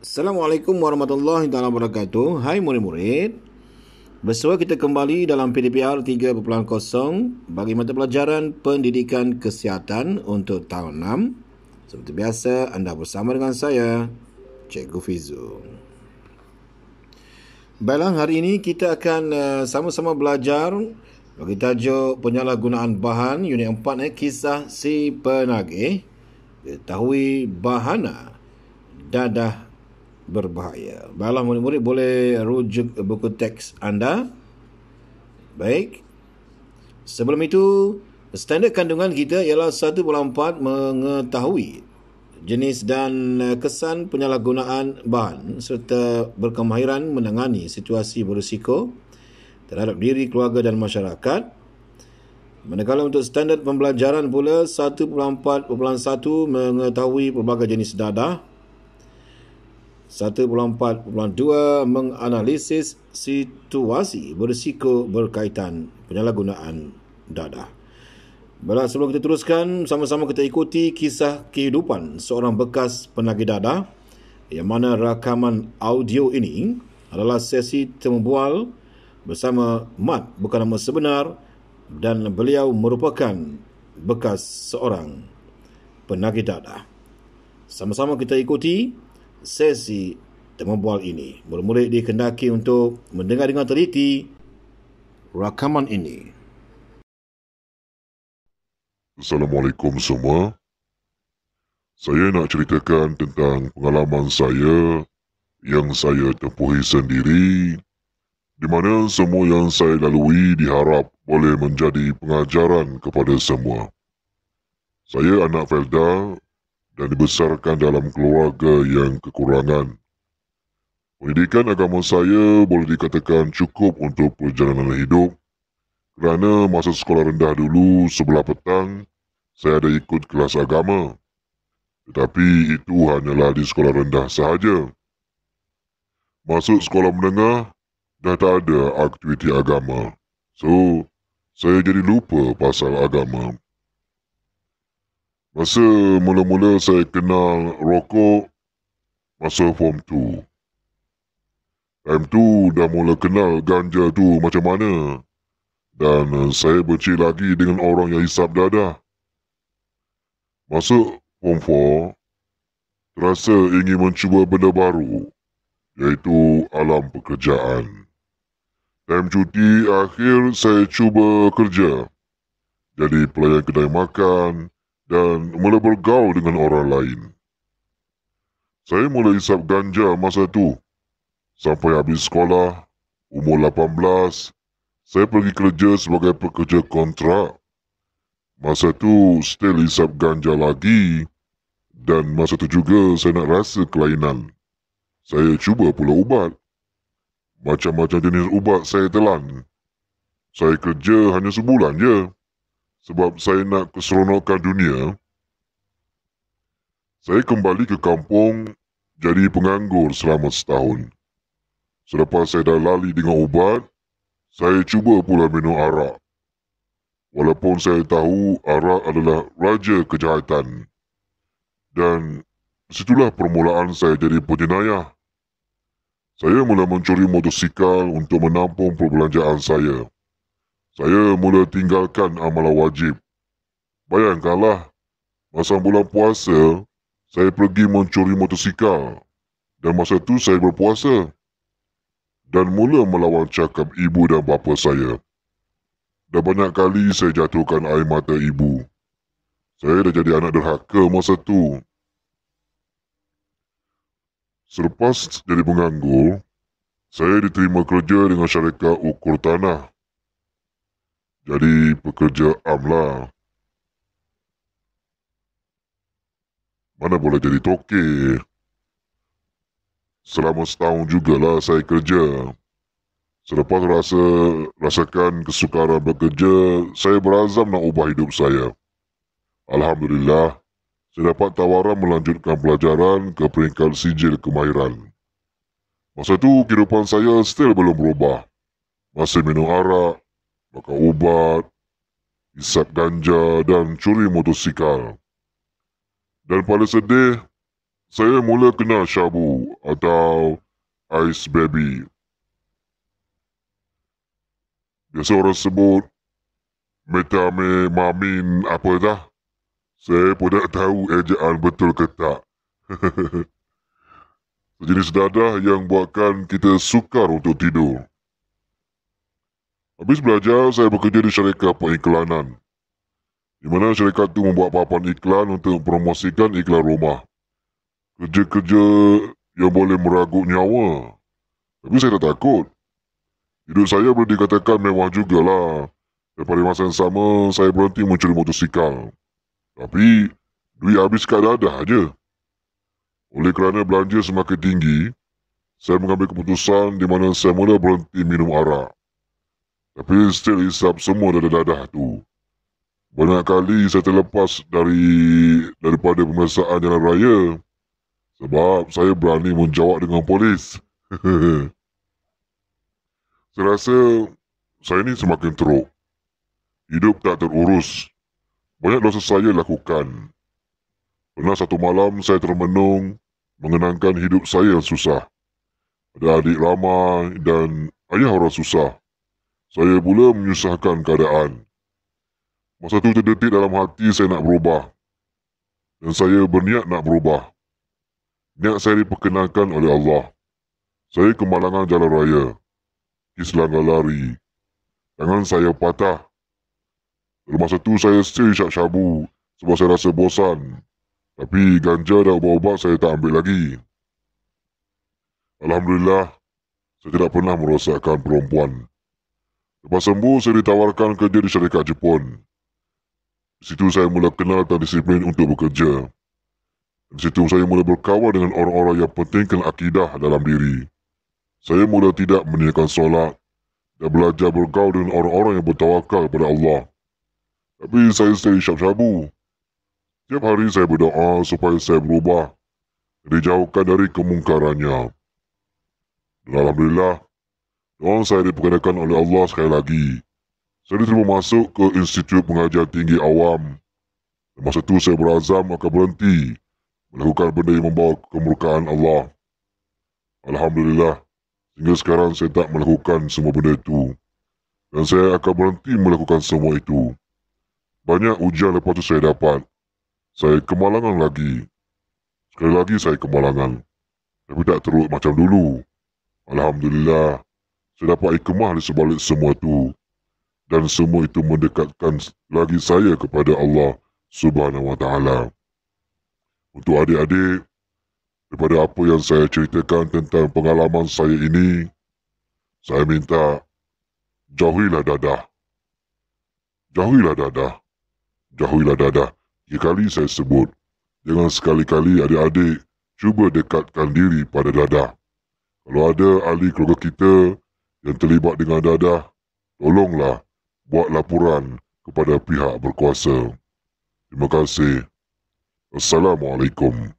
Assalamualaikum warahmatullahi wabarakatuh. Hai murid-murid. Bersua kita kembali dalam PDPR 3.0 bagi mata pelajaran Pendidikan Kesihatan untuk tahun 6. Seperti biasa, anda bersama dengan saya, Cikgu Fizu. Baiklah, hari ini kita akan sama-sama belajar bagi tajuk penyalahgunaan bahan unit 4, kisah si penagih. Ketahui bahana dadah berbahaya. Baiklah murid-murid, boleh rujuk buku teks anda. Baik. Sebelum itu, standard kandungan kita ialah 1.4 mengetahui jenis dan kesan penyalahgunaan bahan serta berkemahiran menangani situasi berisiko terhadap diri, keluarga dan masyarakat. Manakala untuk standard pembelajaran pula 1.4.1 mengetahui pelbagai jenis dadah. 1.4.2 menganalisis situasi berisiko berkaitan penyalahgunaan dadah. Baiklah, sebelum kita teruskan, sama-sama kita ikuti kisah kehidupan seorang bekas penagih dadah, yang mana rakaman audio ini adalah sesi temu bual bersama Mat, bukan nama sebenar, dan beliau merupakan bekas seorang penagih dadah. Sama-sama kita ikuti sesi temu bual ini. Murid-murid dikendaki untuk mendengar dengan teliti rakaman ini. Assalamualaikum semua. Saya nak ceritakan tentang pengalaman saya yang saya tempuhi sendiri, di mana semua yang saya lalui diharap boleh menjadi pengajaran kepada semua. Saya anak Felda dan dibesarkan dalam keluarga yang kekurangan. Pendidikan agama saya boleh dikatakan cukup untuk perjalanan hidup, kerana masa sekolah rendah dulu sebelah petang, saya ada ikut kelas agama. Tetapi itu hanyalah di sekolah rendah sahaja. Masuk sekolah menengah, dah tak ada aktiviti agama. So, saya jadi lupa pasal agama. Masa mula-mula saya kenal rokok, masa form 2. Time tu dah mula kenal ganja tu macam mana. Dan saya benci lagi dengan orang yang hisap dadah. Masuk form 4, terasa ingin mencuba benda baru, iaitu alam pekerjaan. Time cuti akhir saya cuba kerja, jadi pelayan kedai makan dan mula bergaul dengan orang lain. Saya mula hisap ganja masa tu. Sampai habis sekolah, umur 18, saya pergi kerja sebagai pekerja kontrak. Masa tu still hisap ganja lagi, dan masa tu juga saya nak rasa kelainan. Saya cuba pula ubat. Macam-macam jenis ubat saya telan. Saya kerja hanya sebulan je, sebab saya nak keseronokan dunia. Saya kembali ke kampung jadi penganggur selama setahun. Selepas saya dah lali dengan ubat, saya cuba pula minum arak. Walaupun saya tahu arak adalah raja kejahatan. Dan situlah permulaan saya jadi penjenayah. Saya mula mencuri motosikal untuk menampung perbelanjaan saya. Saya mula tinggalkan amalan wajib. Bayangkanlah, masa bulan puasa, saya pergi mencuri motosikal. Dan masa tu saya berpuasa. Dan mula melawan cakap ibu dan bapa saya. Dah banyak kali saya jatuhkan air mata ibu. Saya dah jadi anak derhaka masa tu. Selepas jadi penganggur, saya diterima kerja dengan syarikat ukur tanah. Jadi pekerja am lah. Mana boleh jadi toke. Selama setahun jugalah saya kerja. Selepas rasakan kesukaran bekerja, saya berazam nak ubah hidup saya. Alhamdulillah, saya dapat tawaran melanjutkan pelajaran ke peringkat sijil kemahiran. Masa tu kehidupan saya still belum berubah. Masih minum arak, makan ubat, hisap ganja dan curi motosikal. Dan paling sedih, Saya mula kenal syabu atau ice baby. Biasa orang sebut metamamin apa dah. Saya pun tak tahu ejaan betul ke tak. Sejenis dadah yang buatkan kita sukar untuk tidur. Habis belajar, saya bekerja di syarikat pengiklanan, di mana syarikat itu membuat papan iklan untuk promosikan iklan rumah. Kerja-kerja yang boleh meragut nyawa. Tapi saya tak takut. Hidup saya boleh dikatakan mewah jugalah. Dan pada masa yang sama, saya berhenti mencuri motosikal. Tapi, duit habis kat dadah aja. Oleh kerana belanja semakin tinggi, saya mengambil keputusan di mana saya mula berhenti minum arak. Tapi still hisap semua dadah-dadah tu. Banyak kali saya terlepas daripada pemeriksaan jalan raya. Sebab saya berani menjawab dengan polis. Saya rasa saya ni semakin teruk. Hidup tak terurus. Banyak dosa saya lakukan. Pernah satu malam saya termenung mengenangkan hidup saya yang susah. Ada adik ramai dan ayah orang susah. Saya pula menyusahkan keadaan. Masa tu terdetik dalam hati saya nak berubah. Dan saya berniat nak berubah. Niat saya diperkenalkan oleh Allah. Saya ke Malangan Jalan Raya. Selanggar lari. Tangan saya patah. Masa tu saya still isap syabu sebab saya rasa bosan. Tapi ganja dan ubat-ubat saya tak ambil lagi. Alhamdulillah, saya tidak pernah merosakkan perempuan. Lepas sembuh, saya ditawarkan kerja di syarikat Jepun. Di situ saya mula kenal tentang disiplin untuk bekerja. Di situ saya mula berkawan dengan orang-orang yang pentingkan akidah dalam diri. Saya mula tidak meninggalkan solat dan belajar bergaul dengan orang-orang yang bertawakal kepada Allah. Tapi saya still syab-syabu. Tiap hari saya berdoa supaya saya berubah dan dijauhkan dari kemungkarannya. Dan Alhamdulillah, doa saya diperkenalkan oleh Allah sekali lagi. Saya diterima masuk ke Institut Pengajian Tinggi Awam. Dan masa itu saya berazam akan berhenti melakukan benda yang membawa kemurkaan Allah. Alhamdulillah, hingga sekarang saya tak melakukan semua benda itu. Dan saya akan berhenti melakukan semua itu. Banyak ujian lepas itu saya dapat. Saya kemalangan lagi. Sekali lagi saya kemalangan. Tapi tak teruk macam dulu. Alhamdulillah, saya dapat hikmah di sebalik semua itu. Dan semua itu mendekatkan lagi saya kepada Allah Subhanahu Wa Taala. Untuk adik-adik, daripada apa yang saya ceritakan tentang pengalaman saya ini, saya minta jauhilah dadah. Jauhilah dadah. Jauhilah dadah. 3 kali saya sebut. Jangan sekali-kali adik-adik cuba dekatkan diri pada dadah. Kalau ada ahli keluarga kita yang terlibat dengan dadah, tolonglah buat laporan kepada pihak berkuasa. Terima kasih. Assalamualaikum.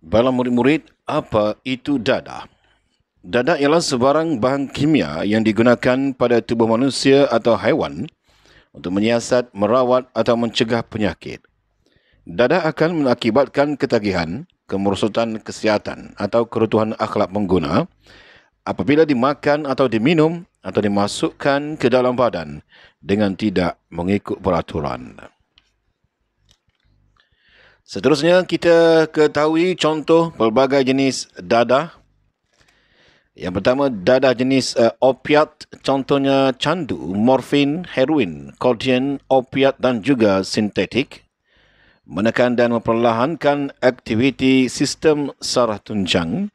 Bala murid-murid, apa itu dadah? Dadah ialah sebarang bahan kimia yang digunakan pada tubuh manusia atau haiwan untuk menyiasat, merawat atau mencegah penyakit. Dadah akan mengakibatkan ketagihan, kemerosotan kesihatan atau kerutuhan akhlak pengguna apabila dimakan atau diminum atau dimasukkan ke dalam badan dengan tidak mengikut peraturan. Seterusnya kita ketahui contoh pelbagai jenis dadah. Yang pertama, dadah jenis opiat, contohnya candu, morfin, heroin, kodein, opiat dan juga sintetik. Menekan dan memperlahankan aktiviti sistem saraf tunjang.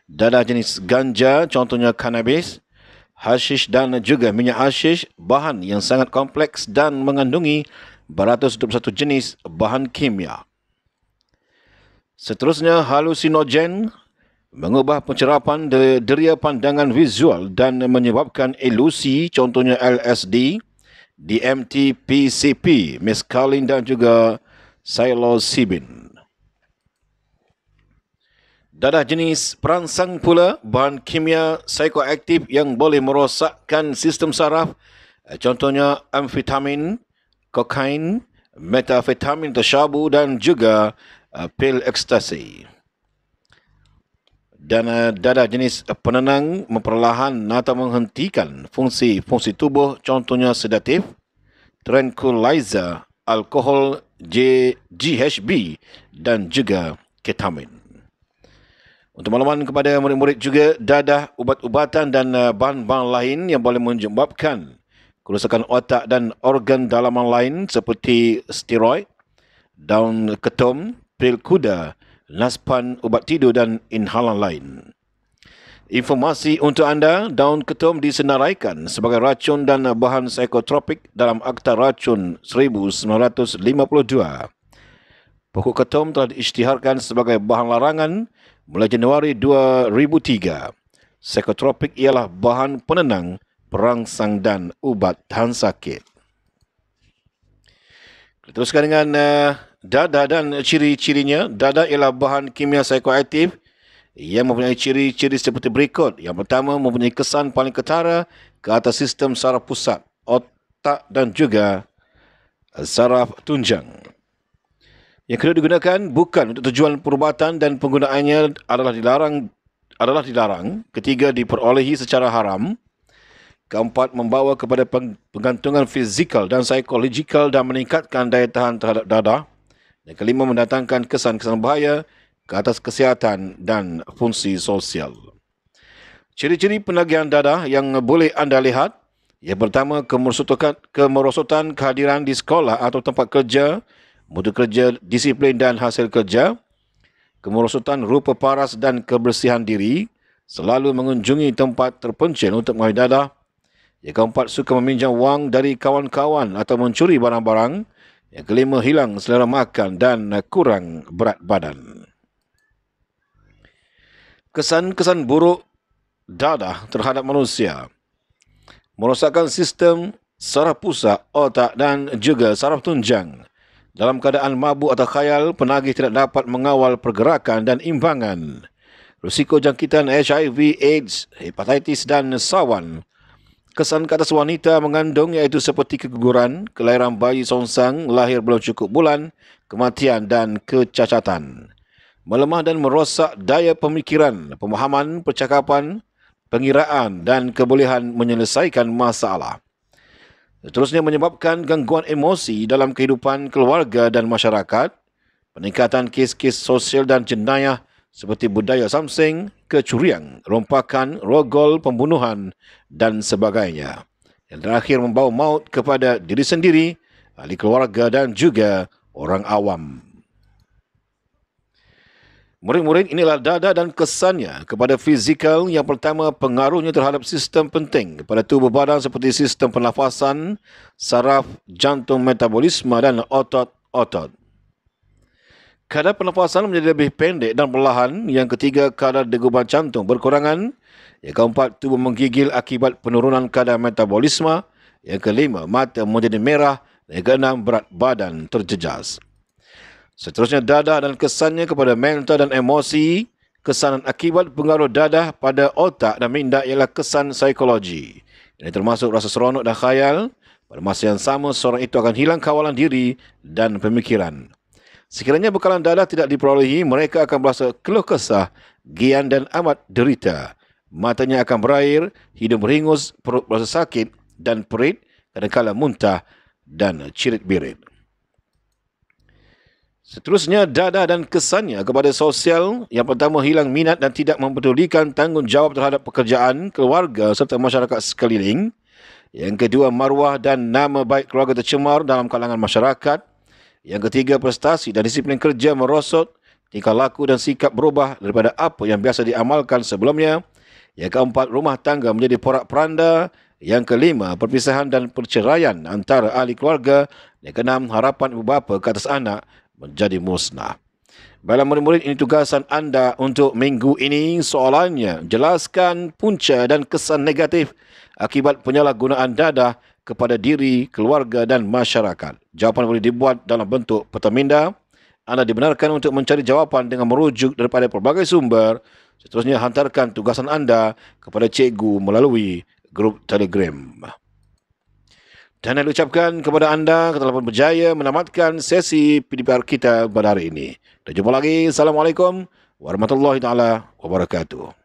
Dadah jenis ganja, contohnya cannabis, hashish dan juga minyak hashish, bahan yang sangat kompleks dan mengandungi beratus 21 jenis bahan kimia. Seterusnya, halusinogen, mengubah pencerapan deria pandangan visual dan menyebabkan ilusi, contohnya LSD, DMT, PCP, mescaline dan juga psilocybin. Dadah jenis perangsang pula, bahan kimia psikoaktif yang boleh merosakkan sistem saraf, contohnya amfetamin, kokain, metafetamin tersyabu dan juga pil ekstasi. Dan dadah jenis penenang memperlahan atau menghentikan fungsi tubuh, contohnya sedatif, tranquilizer, alkohol, GHB dan juga ketamin. Untuk makluman kepada murid-murid juga, dadah ubat-ubatan dan bahan-bahan lain yang boleh menyebabkan kerusakan otak dan organ dalaman lain seperti steroid, daun ketum, pil kuda, naspan, ubat tidur dan inhalan lain. Informasi untuk anda, daun ketum disenaraikan sebagai racun dan bahan psikotropik dalam Akta Racun 1952. Pokok ketum telah diisytiharkan sebagai bahan larangan mulai Januari 2003. Psikotropik ialah bahan penenang, perangsang dan ubat tahan sakit. Kita teruskan dengan dadah dan ciri-cirinya. Dadah ialah bahan kimia psikoaktif yang mempunyai ciri-ciri seperti berikut. Yang pertama, mempunyai kesan paling ketara ke atas sistem saraf pusat, otak dan juga saraf tunjang. Yang kedua, digunakan bukan untuk tujuan perubatan dan penggunaannya adalah dilarang. Ketiga, diperolehi secara haram. Keempat, membawa kepada penggantungan fizikal dan psikologikal dan meningkatkan daya tahan terhadap dadah. Dan kelima, mendatangkan kesan-kesan bahaya ke atas kesihatan dan fungsi sosial. Ciri-ciri penagihan dadah yang boleh anda lihat. Yang pertama, kemerosotan kehadiran di sekolah atau tempat kerja, mutu kerja, disiplin dan hasil kerja. Kemerosotan rupa paras dan kebersihan diri. Selalu mengunjungi tempat terpencil untuk mengambil dadah. Yang keempat, suka meminjam wang dari kawan-kawan atau mencuri barang-barang. Yang kelima, hilang selera makan dan kurang berat badan. Kesan-kesan buruk dadah terhadap manusia. Merosakkan sistem saraf pusat, otak dan juga saraf tunjang. Dalam keadaan mabuk atau khayal, penagih tidak dapat mengawal pergerakan dan imbangan. Risiko jangkitan HIV, AIDS, hepatitis dan sawan. Kesan ke atas wanita mengandung iaitu seperti keguguran, kelahiran bayi songsang, lahir belum cukup bulan, kematian dan kecacatan. Melemah dan merosak daya pemikiran, pemahaman, percakapan, pengiraan dan kebolehan menyelesaikan masalah. Seterusnya, menyebabkan gangguan emosi dalam kehidupan keluarga dan masyarakat, peningkatan kes-kes sosial dan jenayah seperti budaya samseng, kecurian, rompakan, rogol, pembunuhan dan sebagainya. Yang terakhir, membawa maut kepada diri sendiri, ahli keluarga dan juga orang awam. Murid-murid, inilah dadah dan kesannya kepada fizikal. Yang pertama, pengaruhnya terhadap sistem penting pada tubuh badan seperti sistem pernafasan, saraf, jantung, metabolisme dan otot-otot. Kadar pernafasan menjadi lebih pendek dan perlahan. Yang ketiga, kadar degupan jantung berkurangan. Yang keempat, tubuh menggigil akibat penurunan kadar metabolisme. Yang kelima, mata menjadi merah. Yang keenam, berat badan terjejas. Seterusnya, dadah dan kesannya kepada mental dan emosi. Kesan dan akibat pengaruh dadah pada otak dan minda ialah kesan psikologi. Ini termasuk rasa seronok dan khayal. Pada masa yang sama, seorang itu akan hilang kawalan diri dan pemikiran. Sekiranya bekalan dadah tidak diperolehi, mereka akan berasa keluh kesah, gian dan amat derita. Matanya akan berair, hidung beringus, perut berasa sakit dan perih, kadang-kadang muntah dan cirit-birit. Seterusnya, dadah dan kesannya kepada sosial. Yang pertama, hilang minat dan tidak mempedulikan tanggungjawab terhadap pekerjaan, keluarga serta masyarakat sekeliling. Yang kedua, maruah dan nama baik keluarga tercemar dalam kalangan masyarakat. Yang ketiga, prestasi dan disiplin kerja merosot, tingkah laku dan sikap berubah daripada apa yang biasa diamalkan sebelumnya. Yang keempat, rumah tangga menjadi porak-peranda. Yang kelima, perpisahan dan perceraian antara ahli keluarga. Yang keenam, harapan ibu bapa ke atas anak menjadi musnah. Baiklah murid-murid, ini tugasan anda untuk minggu ini. Soalannya, jelaskan punca dan kesan negatif akibat penyalahgunaan dadah kepada diri, keluarga dan masyarakat. Jawapan boleh dibuat dalam bentuk peta minda. Anda dibenarkan untuk mencari jawapan dengan merujuk daripada pelbagai sumber. Seterusnya, hantarkan tugasan anda kepada cikgu melalui grup Telegram. Dan saya ucapkan kepada anda telah pun berjaya menamatkan sesi PDPR kita pada hari ini. Dan jumpa lagi. Assalamualaikum warahmatullahi taala wabarakatuh.